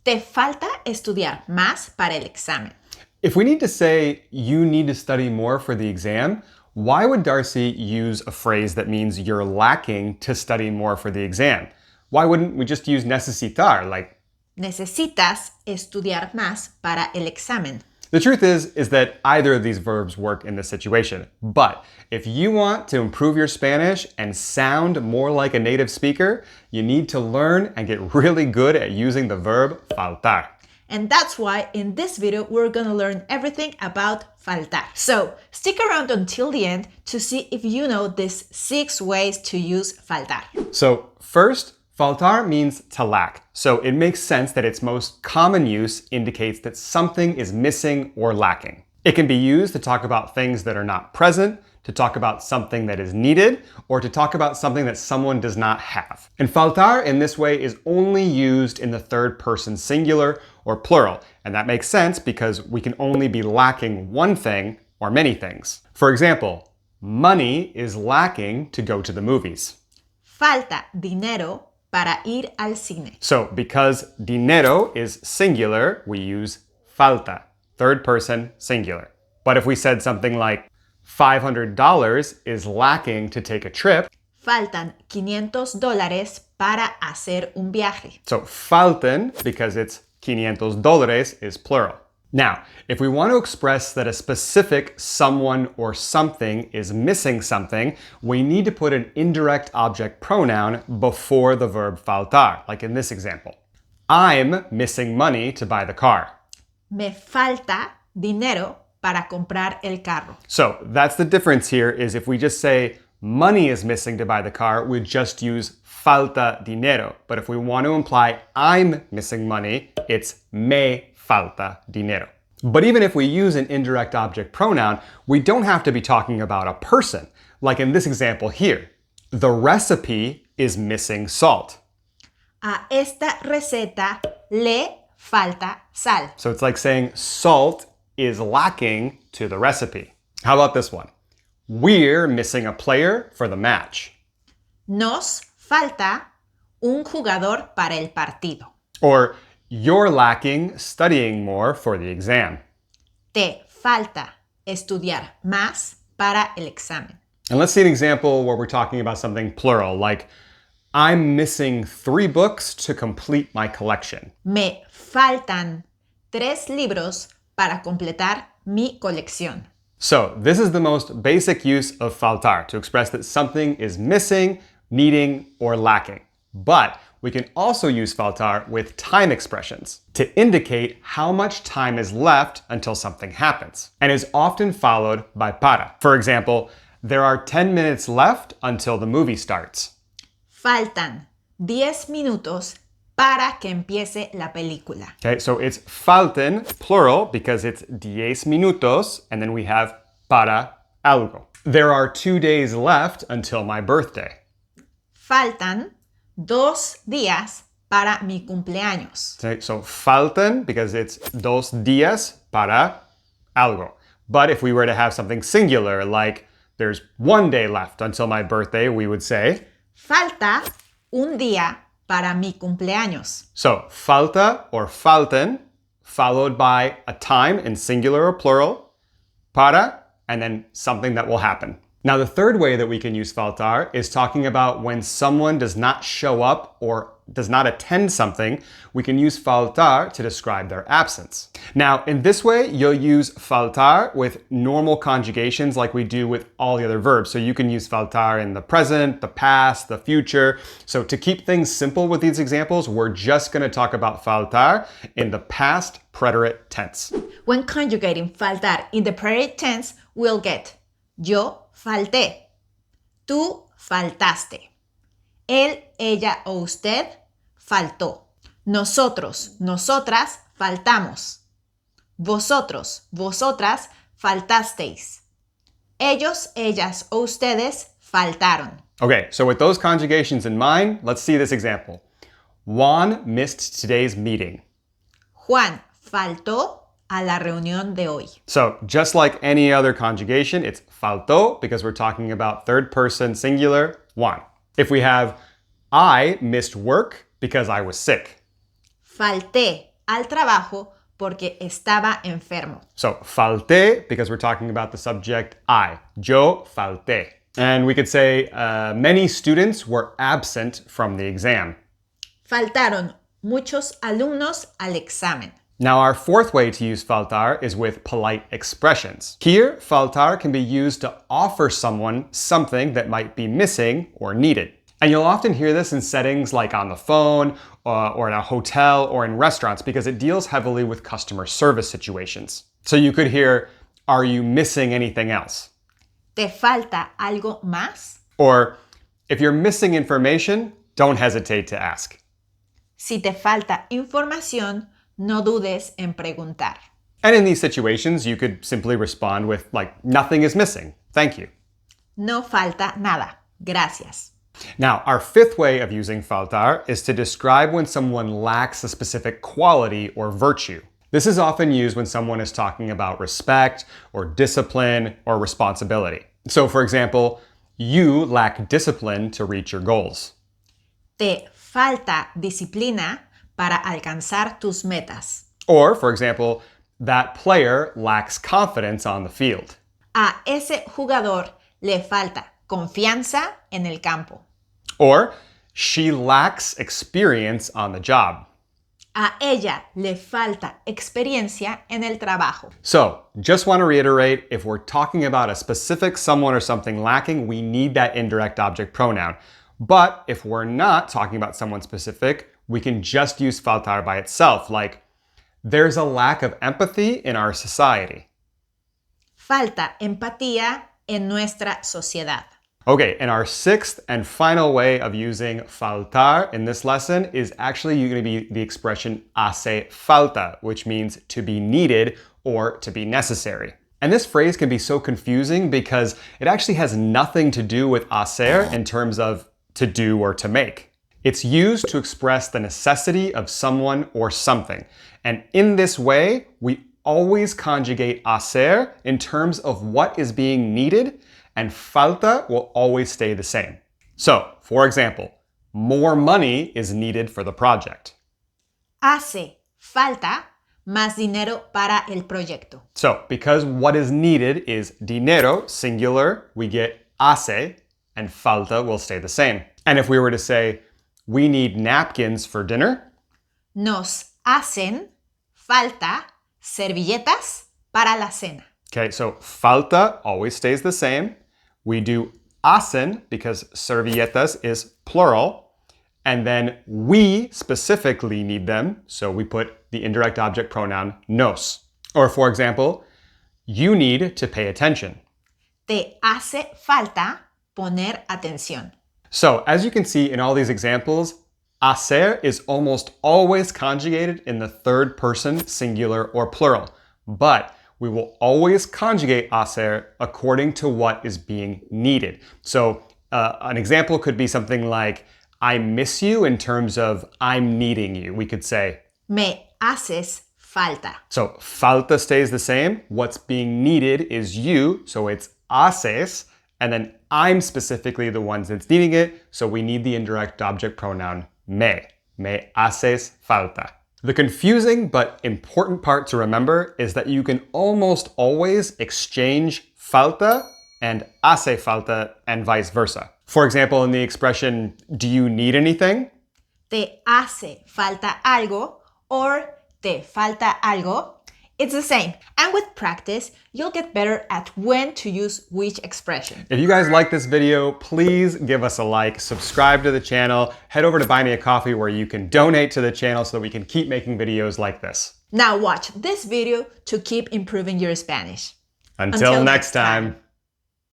Te falta estudiar más para el examen. If we need to say you need to study more for the exam, why would Darcy use a phrase that means you're lacking to study more for the exam? Why wouldn't we just use necesitar, like Necesitas estudiar más para el examen. The truth is that either of these verbs work in this situation. But if you want to improve your Spanish and sound more like a native speaker, you need to learn and get really good at using the verb faltar. And that's why in this video, we're gonna learn everything about faltar. So stick around until the end to see if you know these 6 ways to use faltar. So first, faltar means to lack. So it makes sense that its most common use indicates that something is missing or lacking. It can be used to talk about things that are not present, to talk about something that is needed, or to talk about something that someone does not have. And faltar in this way is only used in the third person singular or plural. And that makes sense because we can only be lacking one thing or many things. For example, money is lacking to go to the movies. Falta dinero para ir al cine. So because dinero is singular, we use falta, third person singular. But if we said something like $500 is lacking to take a trip, Faltan $500 para hacer un viaje. So faltan, because it's $500 is plural. Now, if we want to express that a specific someone or something is missing something, we need to put an indirect object pronoun before the verb faltar, like in this example. I'm missing money to buy the car. Me falta dinero para comprar el carro. So that's the difference here, is if we just say money is missing to buy the car, we just use falta dinero. But if we want to imply I'm missing money, it's me falta dinero. But even if we use an indirect object pronoun, we don't have to be talking about a person. Like in this example here, the recipe is missing salt. A esta receta le falta sal. So it's like saying salt is lacking to the recipe. How about this one? We're missing a player for the match. Nos falta un jugador para el partido. Or you're lacking studying more for the exam. Te falta estudiar más para el examen. And let's see an example where we're talking about something plural, like I'm missing 3 books to complete my collection. Me faltan 3 libros para completar mi colección. So this is the most basic use of faltar, to express that something is missing, needing, or lacking. But we can also use faltar with time expressions to indicate how much time is left until something happens, and is often followed by para. For example, there are 10 minutes left until the movie starts. Faltan 10 minutos para que empiece la película. Okay, so it's faltan, plural, because it's 10 minutos, and then we have para algo. There are 2 days left until my birthday. Faltan 2 días para mi cumpleaños. Okay, so faltan, because it's 2 días para algo. But if we were to have something singular, like there's 1 day left until my birthday, we would say Falta un día para mi cumpleaños. So falta or faltan, followed by a time in singular or plural, para, and then something that will happen. Now, the third way that we can use faltar is talking about when someone does not show up or does not attend something. We can use faltar to describe their absence. Now, in this way, you'll use faltar with normal conjugations like we do with all the other verbs. So you can use faltar in the present, the past, the future. So to keep things simple with these examples, we're just going to talk about faltar in the past preterite tense. When conjugating faltar in the preterite tense, we'll get yo falté, tú faltaste, él, ella o usted faltó, nosotros, nosotras faltamos, vosotros, vosotras faltasteis, ellos, ellas o ustedes faltaron. Okay, so with those conjugations in mind, let's see this example. Juan missed today's meeting. Juan faltó a la reunión de hoy. So just like any other conjugation, it's faltó because we're talking about third person singular, Juan. If we have I missed work because I was sick. Falté al trabajo porque estaba enfermo. So, falté, because we're talking about the subject I. Yo falté. And we could say, many students were absent from the exam. Faltaron muchos alumnos al examen. Now, our fourth way to use faltar is with polite expressions. Here, faltar can be used to offer someone something that might be missing or needed. And you'll often hear this in settings like on the phone or in a hotel or in restaurants because it deals heavily with customer service situations. So you could hear, are you missing anything else? ¿Te falta algo más? Or, if you're missing information, don't hesitate to ask. Si te falta información, no dudes en preguntar. And in these situations, you could simply respond with, like, nothing is missing. Thank you. No falta nada. Gracias. Now, our fifth way of using faltar is to describe when someone lacks a specific quality or virtue. This is often used when someone is talking about respect or discipline or responsibility. So, for example, you lack discipline to reach your goals. Te falta disciplina para alcanzar tus metas. Or, for example, that player lacks confidence on the field. A ese jugador le falta confianza en el campo. Or, she lacks experience on the job. A ella le falta experiencia en el trabajo. So, just want to reiterate, if we're talking about a specific someone or something lacking, we need that indirect object pronoun. But if we're not talking about someone specific, we can just use faltar by itself, like, there's a lack of empathy in our society. Falta empatía en nuestra sociedad. Okay, and our sixth and final way of using faltar in this lesson is actually going to be the expression hace falta, which means to be needed or to be necessary. And this phrase can be so confusing because it actually has nothing to do with hacer in terms of to do or to make. It's used to express the necessity of someone or something. And in this way, we always conjugate hacer in terms of what is being needed, and falta will always stay the same. So, for example, more money is needed for the project. Hace falta más dinero para el proyecto. So, because what is needed is dinero, singular, we get hace, and falta will stay the same. And if we were to say, we need napkins for dinner, nos hacen falta servilletas para la cena. Okay, so falta always stays the same. We do hacen because servilletas is plural. And then we specifically need them, so we put the indirect object pronoun nos. Or for example, you need to pay attention. Te hace falta poner atención. So as you can see in all these examples, hacer is almost always conjugated in the third person, singular or plural. But we will always conjugate hacer according to what is being needed. So an example could be something like, I miss you in terms of I'm needing you. We could say, me haces falta. So falta stays the same. What's being needed is you, so it's haces, and then I'm specifically the one that's needing it, so we need the indirect object pronoun me. Me haces falta. The confusing but important part to remember is that you can almost always exchange falta and hace falta and vice versa. For example, in the expression, do you need anything? Te hace falta algo or te falta algo. It's the same. And with practice, you'll get better at when to use which expression. If you guys like this video, please give us a like, subscribe to the channel, head over to Buy Me a Coffee where you can donate to the channel so that we can keep making videos like this. Now watch this video to keep improving your Spanish. Until next time.